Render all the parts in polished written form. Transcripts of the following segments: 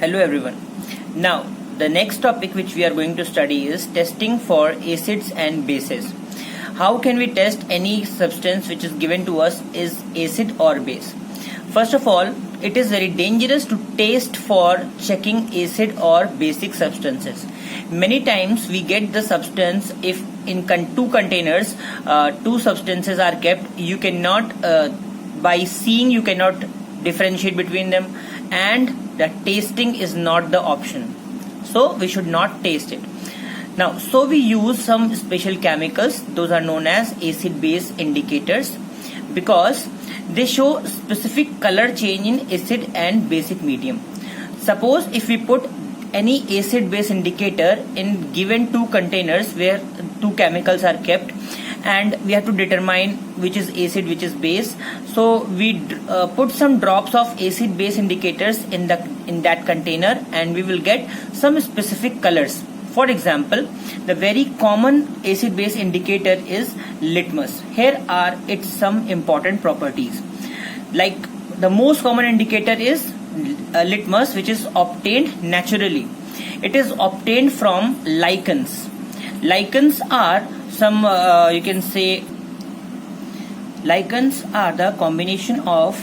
Hello everyone. Now the next topic which we are going to study is testing for acids and bases. How can we test any substance which is given to us is acid or base? First of all, it is very dangerous to taste for checking acid or basic substances. Many times we get the substance if in two containers, two substances are kept. You cannot, by seeing, you cannot differentiate between them, and the tasting is not the option. So we should not taste it. Now, so we use some special chemicals. Those are known as acid-base indicators because they show specific color change in acid and basic medium. Suppose if we put any acid-base indicator in given two containers where two chemicals are kept, and we have to determine which is acid, which is base. So we put some drops of acid base indicators in that container, and we will get some specific colors. For example, the very common acid base indicator is litmus. Here are its some important properties. Like the most common indicator is litmus, which is obtained naturally. It is obtained from lichens. Lichens are some you can say lichens are the combination of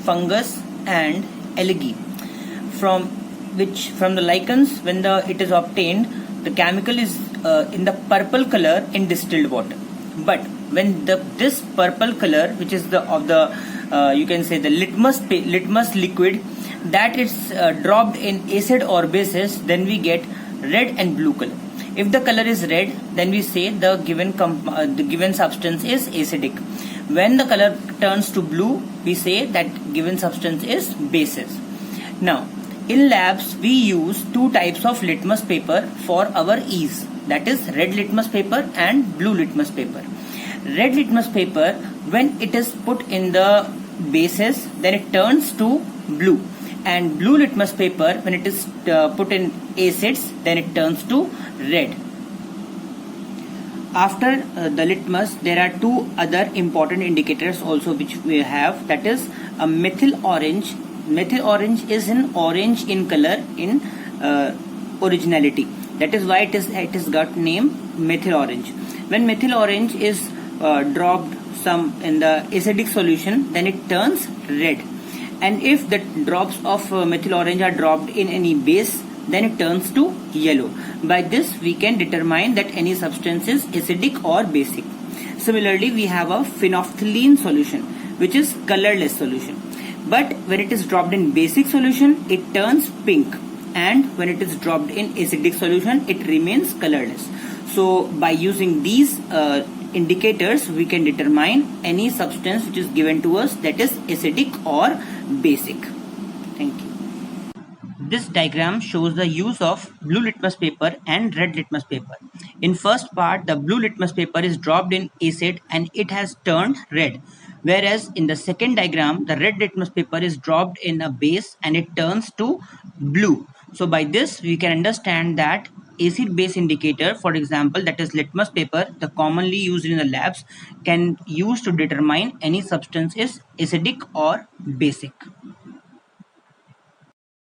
fungus and algae. From the lichens, when it is obtained, the chemical is in the purple color in distilled water. But when this purple color, which is you can say the litmus liquid, that is dropped in acid or bases, then we get red and blue color. If the color is red, then we say the given substance is acidic. When the color turns to blue, we say that given substance is bases. Now, in labs, we use two types of litmus paper for our ease. That is red litmus paper and blue litmus paper. Red litmus paper, when it is put in the bases, then it turns to blue. And blue litmus paper, when it is put in acids, then it turns to red. After the litmus, there are two other important indicators also which we have. That is a methyl orange. Methyl orange is an orange in color in originality. That is why it is got name methyl orange. When methyl orange is dropped some in the acidic solution, then it turns red. And if the drops of methyl orange are dropped in any base, then it turns to yellow. By this we can determine that any substance is acidic or basic. Similarly, we have a phenolphthalein solution, which is colorless solution. But when it is dropped in basic solution, it turns pink, and when it is dropped in acidic solution, it remains colorless. So by using these indicators, we can determine any substance which is given to us that is acidic or basic. Thank you. This diagram shows the use of blue litmus paper and red litmus paper. In first part, the blue litmus paper is dropped in acid and it has turned red. Whereas in the second diagram, the red litmus paper is dropped in a base and it turns to blue. So by this, we can understand that acid base indicator, for example, that is litmus paper, the commonly used in the labs, can use to determine any substance is acidic or basic.